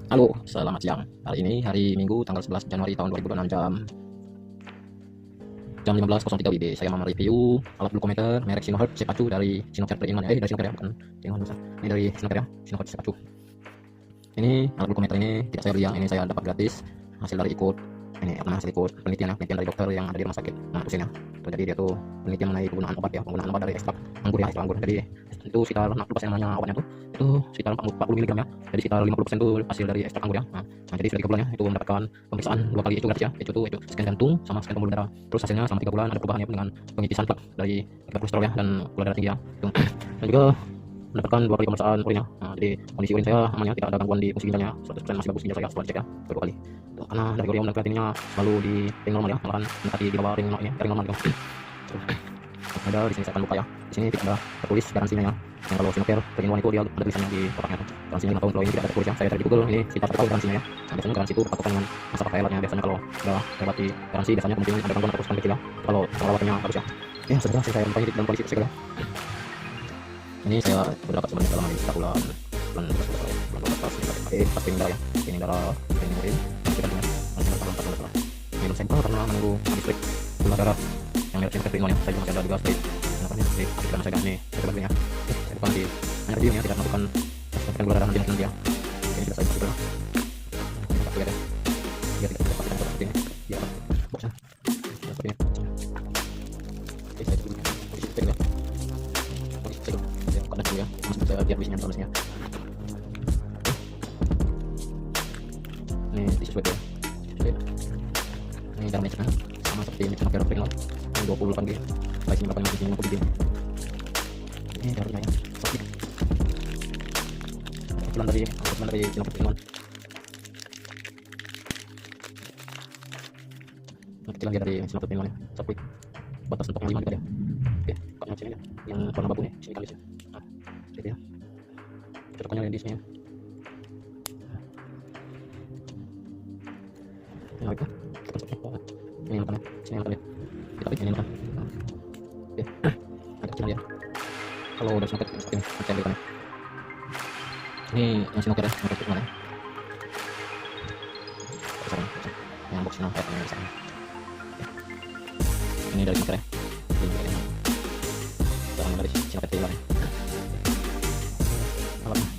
Halo, selamat siang. Hari ini hari Minggu tanggal 11 Januari tahun 2026 jam 15.03 WIB. Saya mau mereview alat glukometer merek Sinohertz Sepacu dari Sinocare 3 in 1 dari Sinocare ya, bukan Sinocare besar. Ini dari Sinocare ya, Sinohertz Sepacu. Ini alat glukometer ini tidak saya beli ya, ini saya dapat gratis hasil dari ikut hasil ikut penelitian dari dokter yang ada di rumah sakit Usin ya. Jadi dia tuh penelitian mengenai penggunaan obat dari ekstrak anggur ya, ekstrak anggur. Jadi itu sekitar lupa saya namanya obatnya tuh itu sekitar 40 mg ya, jadi sekitar 50% itu hasil dari ekstrak anggur ya. Nah, jadi sudah 3 bulan ya itu mendapatkan pemeriksaan 2 kali itu gratis ya, itu scan jantung sama scan pembuluh darah. Terus hasilnya selama 3 bulan ada perubahannya dengan pengipisan plak dari kolesterol ya dan gula darah tinggi ya itu. Dan juga mendapatkan 2 kali pemeriksaan urinnya. Nah, jadi kondisi urin saya aman ya, tidak ada gangguan di fungsi ginjalnya, 100% masih bagus ginjal saya setelah dicek ya 2 kali. Tuh, karena dari urea dan kreatinnya selalu di ring normal ya, malahan mendekati di bawah ring normal gitu. Ada di sini saya akan buka ya. Di sini tidak ada tertulis garansinya ya. Yang kalau Sinocare 3 in 1 itu dia ada tulisannya di kotaknya tuh. Garansinya 5 tahun, kalau ini tidak ada tertulis ya. Saya cari di Google, ini sekitar 1 tahun garansinya ya. Nah, biasanya garansi itu berpatokan dengan masa pakai alatnya. Biasanya kalau sudah lewati garansi, biasanya kemungkinan ada gangguan atau kerusakan kecil ya. Kalau perawatannya bagus ya. Ya, sudah saya buka dalam kondisi segala. Ini saya sudah dapat sebenarnya dalam ini bulan bulan 12 pas pengen darah ya. Pengen darah pengen urin. Kita punya masih dalam 14 lah. Ini sampel karena menunggu habis break gula darah yang merek Sinocare 3 in 1 ya. Saya juga masih ada juga straight. Kenapa nih? Kita masih ada nih. Saya coba ya. Saya bukan di hanya reviewnya, tidak melakukan tes gula darah nanti ya. Ini sudah saya coba. Kita lihat ya. Dia tidak dapat kita seperti ini. Dia boxnya. Seperti ini. Oke, saya coba posisi tegak. Posisi tegak. Saya bukan dulu ya. Masih bisa lihat visinya terusnya. Ini disesuai ya. Ini dalamnya sama seperti ini Sinocare 3 in 1. Ini 28 G. Size 850 G. Ini darahnya ya. Sakit. Kecilan dari Sinocare 3 in 1. Kecilan dia dari Sinocare 3 in 1 ya. Sakit. Batas untuk 5 gitu ya. Oke, kakaknya sini ya. Yang warna babu nih, sini kali sih. Nah, gitu ya. Cocokannya di sini ya. Ini apa? Ini yang makan, sini yang makan ya. Kita ini makan. Oke, agak kecil ya. Kalau udah Sinocare seperti ini, saya ambilkan ya. Ini yang Sinocare ya, Sinocare gimana? Besar, yang boxnya kayak ini besar. Ini dari Sinocare ya. Ini barangnya dari Sinocare 3 in 1 ya. Alatnya,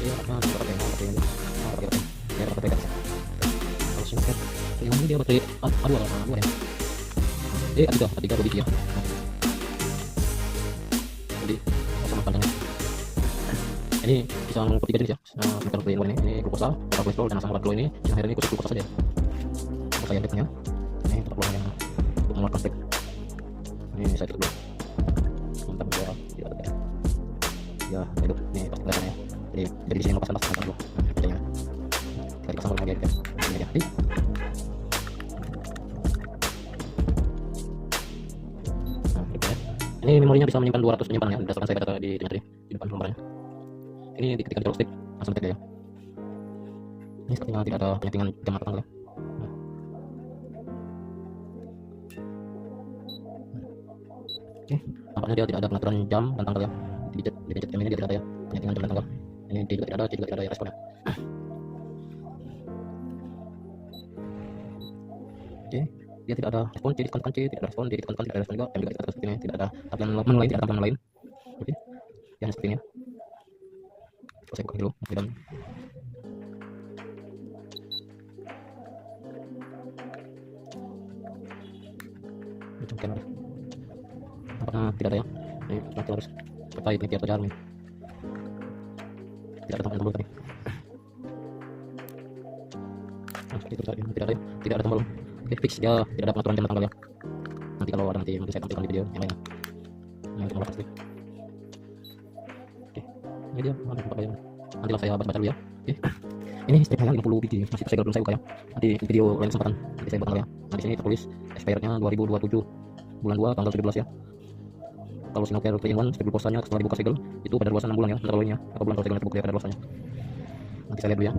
ini alatnya seperti ini, seperti ini. Dia dapat baterai. Kalau Sinocare 3 in 1 ini dia baterai A2 ya. A3 2 biji ya. Jadi sama panjangnya. Ini bisa mengukur 3 jenis ya. Sinocare 3 in 1 ini glukosa, kolesterol dan asam urat. Kalau ini akhirnya ini khusus glukosa saja. Glukosa yang depannya. Ini untuk peluang yang untuk mengeluarkan stek. Ini saya tutup dulu. Mantap ya, tidak ada ya. Ya, hidup. Ini pasti kelihatan ya. Jadi di sini mau pasang dulu. Kacanya. Kita pasang dulu lagi ya. Ini aja. Ini memorinya bisa menyimpan 200 penyimpanan ya, berdasarkan saya kata di depan lembarnya. Ini ketika di stick langsung tetek ya. Ini sepertinya tidak ada penyetingan jam atau tanggal ya. Oke, nampaknya dia tidak ada pengaturan jam dan tanggal ya. Di gadget jam ini dia tidak ada ya penyetingan jam dan tanggal. Ini juga tidak ada ya responnya. Oke, dia tidak ada respon, jadi kunci tidak ada respon, jadi kunci tidak ada respon juga, jam juga tidak ada seperti ini, tidak ada tampilan menu lain, tidak ada tampilan lain. Oke, yang seperti ini ya. Coba saya buka dulu di dalam. Itu kamera. Nampaknya tidak ada ya. Ini nanti harus terkait media atau jarum ini. Tidak ada tombol tadi. Nah, seperti itu tadi, tidak ada ya. Tidak ada tombol. Oke, fix dia tidak ada pengaturan jam dan tanggal ya. Nanti kalau ada nanti saya tampilkan di video yang lain. Yang tombol pasti. Oke, ini dia pakaian. Nanti saya baca dulu ya. Oke. Ini speknya 50 biji, masih tersegel belum saya buka ya. Nanti di video lain kesempatan nanti saya bakal ya. Nah, di sini tertulis expirednya 2027 bulan 2 tanggal 17 ya. Kalau Sinocare 3 in 1 stek glukosanya setelah dibuka segel itu pada luasan 6 bulan ya. Kalau ini ya, berapa bulan kalau segelnya terbuka ya pada luasannya. Nanti saya lihat dulu ya.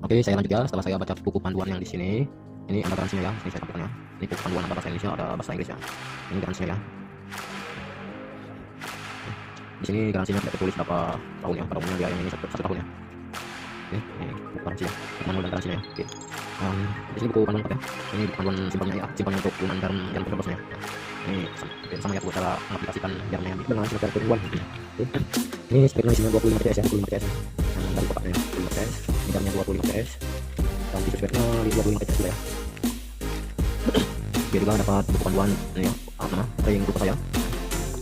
Oke, saya lanjut ya. Setelah saya baca buku panduan yang di sini, ini ada garansinya ya. Ini saya tampilkan ya. Ini buku panduan ada bahasa Indonesia, ada bahasa Inggris ya. Ini garansinya ya. Di sini garansinya tidak tertulis berapa tahun ya. Pada umumnya dia yang ini 1 tahun ya. ini buku garansi ya, manual dan garansinya ya. Oke. Di sini buku panduan lengkap ya. Ini buku panduan simpelnya ya, simpelnya untuk penggunaan jarum penerbosnya ya. Ini sama ya buat cara mengaplikasikan jarumnya dengan sinar keungguan. Ini speknya isinya 25 TS ya, 25 TS. Yang dari kotaknya 25 TS, jamnya 25 TS. Dan tisu speknya di 25 TS juga ya. Dia juga dapat buku panduan ini ya, ring glukosa ya.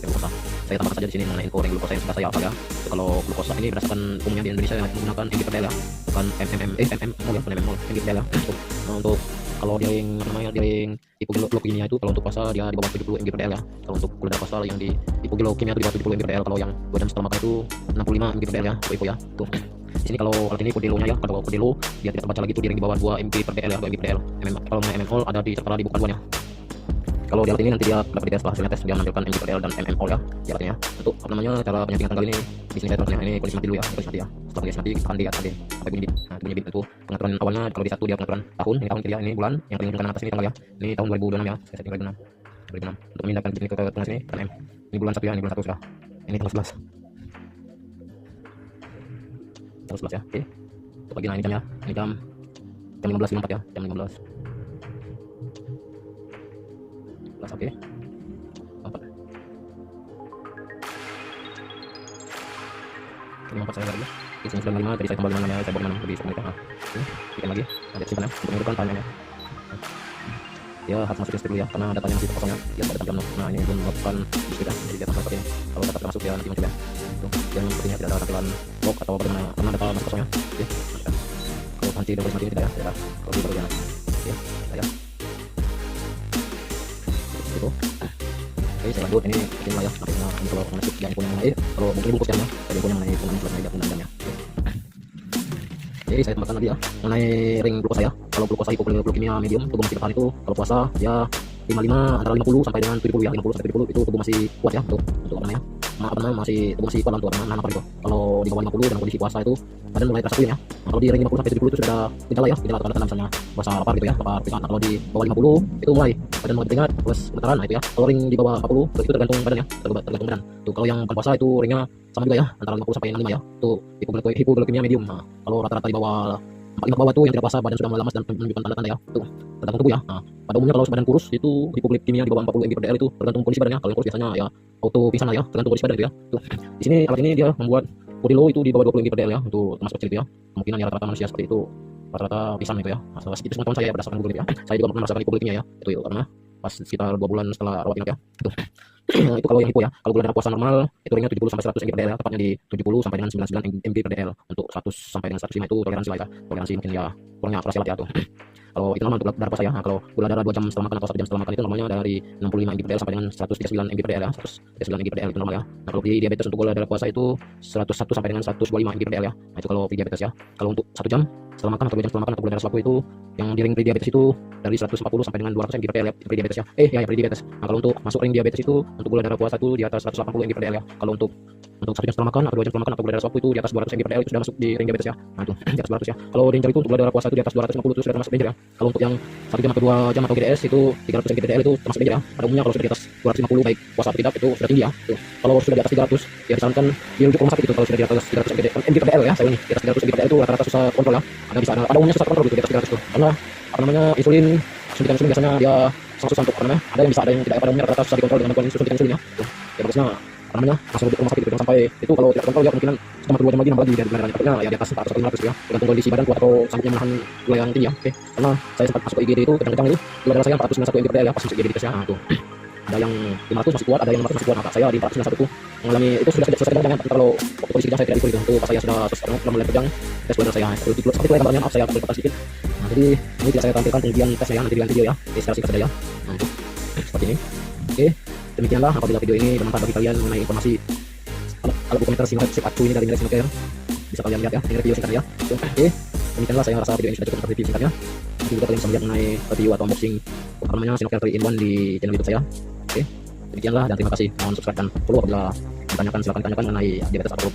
Glukosa. Saya tambahkan saja di sini mengenai info ring glukosa yang sudah saya hafal ya. Kalau glukosa ini berdasarkan umumnya di Indonesia yang menggunakan mg/dl ya, bukan mmol ya, bukan mmol, mg/dl ya. Untuk kalau dia yang namanya dia yang tipe leukemia itu, kalau untuk puasa dia di bawah 70 mg/dl ya. Kalau untuk gula darah puasa yang di tipe leukemia itu di bawah 70 mg/dl. Kalau yang 2 jam setelah makan itu 65 mg/dl ya, info ya. Tuh. Di sini kalau alat ini kode low-nya ya, kalau kode low dia tidak terbaca lagi itu di ring di bawah 2 mg/dl ya, 2 mg/dl. Kalau mmol ada di setelah di buku panduannya. Kalau di alat ini nanti dia dapat di tes, hasilnya tes dia menampilkan mg/dl dan mmol ya di alatnya. Untuk apa namanya cara penyampingan tanggal ini di sini saya terusnya ini kondisi mati dulu ya, kondisi mati ya. Setelah kondisi mati kita lihat tadi sampai bunyi bit. Nah, bunyi bit itu pengaturan awalnya kalau di satu dia pengaturan tahun, ini tahun ketiga, ini bulan, yang paling ujung kanan atas ini tanggal ya. Ini tahun 2026 ya, saya setting 2026. Untuk memindahkan bit ini ke tengah sini kan M. Ini bulan 1 ya, ini bulan 1 sudah. Ini tanggal 11. Tanggal 11 ya. Oke. Untuk bagian ini jam ya. Ini jam 15.54 ya, jam 15. Oke. Ini 4 saya lagi ya. Di sini 95, tadi saya tambah 56 ya, saya bawa 56 lebih 1 menit ya. Oke, bikin lagi. Ada simpan ya, untuk menghidupkan time-nya. Ya, harus masukin dulu ya, karena datanya masih kosong ya. Lihat pada jam 6. Nah, ini belum melakukan sudah, jadi dia akan masukin. Kalau data sudah masuk ya nanti muncul ya. Tuh, yang sepertinya tidak ada tampilan log atau bagaimana, karena data masih kosong ya. Oke, masukan. Kalau kunci dan mati tidak ya, tidak. Kalau di bagian. Oke, saya. Itu. Oke, saya lanjut. Ini bikin lah ya. Artinya ini kalau masuk ya infonya mengenai kalau mungkin bungkus jamnya, ada infonya mengenai penggunaan jamnya. Jadi saya tambahkan lagi ya mengenai ring glukosa ya. Kalau glukosa hipoglikemia medium tubuh masih bertahan itu kalau puasa ya 55 antara 50 sampai dengan 70 ya, 50 sampai 70 itu tubuh masih kuat ya untuk apa namanya? Masih tubuh masih kuat untuk apa itu. Kalau di bawah 50 dalam kondisi puasa itu badan mulai terasa ya. Nah, kalau di ring 50 sampai 70 itu sudah ada gejala ya, gejala tanda-tanda misalnya puasa lapar gitu ya, lapar pingsan. Kalau di bawah 50 itu mulai badan mulai teringat terus gemetaran, nah itu ya. Kalau ring di bawah 40 itu tergantung badan ya, tergantung badan. Tuh kalau yang bukan puasa itu ringnya sama juga ya, antara 50 sampai 65 ya. Tuh hipoglikemia medium. Nah, kalau rata-rata di bawah 45 bawah tuh yang tidak puasa badan sudah mulai lemas dan menunjukkan tanda-tanda ya. Tuh, tergantung tubuh ya. Nah, pada umumnya kalau badan kurus itu hipoglikemia di bawah 40 mg/dl itu tergantung kondisi badannya. Kalau yang kurus biasanya ya auto pingsan lah ya, tergantung kondisi badan itu ya. Tuh. Di sini alat ini dia membuat body low itu di bawah 20 mg/dl ya, untuk termasuk kecil itu ya. Kemungkinan ya rata-rata manusia seperti itu rata-rata pingsan itu ya. Nah, itu pengetahuan saya berdasarkan Google ya. Saya juga pernah merasakan hipoglikemia ya. Itu karena pas sekitar 2 bulan setelah rawat inap ya. Tuh. Itu kalau yang hipo ya. Kalau gula darah puasa normal itu ringnya 70 sampai 100 mg/dl ya, tepatnya di 70 sampai dengan 99 mg/dl. Untuk 100 sampai dengan 105 itu toleransi lah ya. Toleransi mungkin ya kurangnya operasi ya tuh. Kalau itu normal untuk darah puasa ya. Nah, kalau gula darah 2 jam setelah makan atau 1 jam setelah makan itu normalnya dari 65 mg/dl sampai dengan 139 mg/dl ya. 139 mg/dl itu normal ya. Nah, kalau di diabetes untuk gula darah puasa itu 101 sampai dengan 125 mg/dl ya. Nah, itu kalau di diabetes ya. Kalau untuk 1 jam setelah makan atau 2 jam setelah makan atau gula darah selaku itu yang di ring pre-diabetes itu dari 140 sampai dengan 200 mg/dl ya, pre-diabetes ya. Ya pre-diabetes. Nah, kalau untuk masuk ring diabetes itu untuk gula darah puasa itu di atas 180 mg/dl ya. Kalau untuk 1 jam setelah makan atau 2 jam setelah makan atau gula darah selaku itu di atas 200 mg/dl itu sudah masuk di ring diabetes ya. Nah, itu di atas 200 ya. Kalau danger itu untuk gula darah puasa itu di atas 250 itu sudah termasuk danger ya. Kalau untuk yang 1 jam atau 2 jam atau GDS itu 300 mg/dl itu termasuk danger ya. Pada umumnya kalau sudah di atas 250 baik puasa atau tidak itu sudah tinggi ya. Tuh. Kalau sudah di atas 300 ya disarankan dirujuk ke rumah sakit itu. Kalau sudah di atas 300 mg/dl ya, saya ini di atas 300 mg/dl itu rata-rata susah kontrol ya. Ada umumnya susah kontrol gitu di atas 300 itu. Karena apa namanya insulin, suntikan insulin biasanya dia sangat susah untuk apa namanya, ada yang bisa, ada yang tidak, pada umumnya rata-rata susah dikontrol dengan bantuan suntikan insulin ya. Tuh. Ya bagusnya apa namanya langsung ke rumah sakit itu, jangan sampai itu kalau tidak kontrol ya kemungkinan selama 2 jam lagi nambah lagi dia gula darahnya takutnya ya di atas 400 atau 500 ya, tergantung kondisi badan kuat atau sanggup menahan gula yang tinggi ya. Oke, karena saya sempat masuk ke IGD itu kencang-kencang itu gula darah saya 491 mg/dl ya pas masuk IGD tes ya. Nah, tuh. Ada yang 500 masih kuat, ada yang 500 masih kuat. Nah, saya di 491 itu mengalami itu sudah selesai kencang ya. Kalau waktu kondisi kejang saya tidak ikut itu. Itu pas saya sudah mulai kejang tes gula darah saya. Itu seperti itu ya gambarnya, maaf saya akan berkata sedikit. Nah, jadi ini tidak saya tampilkan kemudian tesnya ya, nanti di video ya. Oke, secara singkat saja ya. Nah, itu seperti ini. Oke, demikianlah apabila video ini bermanfaat bagi kalian mengenai informasi alat komentar Sinohealth Shape Up 2 ini dari merek Sinocare, bisa kalian lihat ya, ini review singkatnya. Oke, demikianlah saya rasa video ini sudah cukup untuk review singkatnya. Nanti juga kalian bisa melihat mengenai review atau unboxing apa namanya Sinocare 3-in-1 di channel YouTube saya. Oke, demikianlah dan terima kasih. Mohon subscribe dan follow. Apabila ditanyakan silakan tanyakan mengenai diabetes atau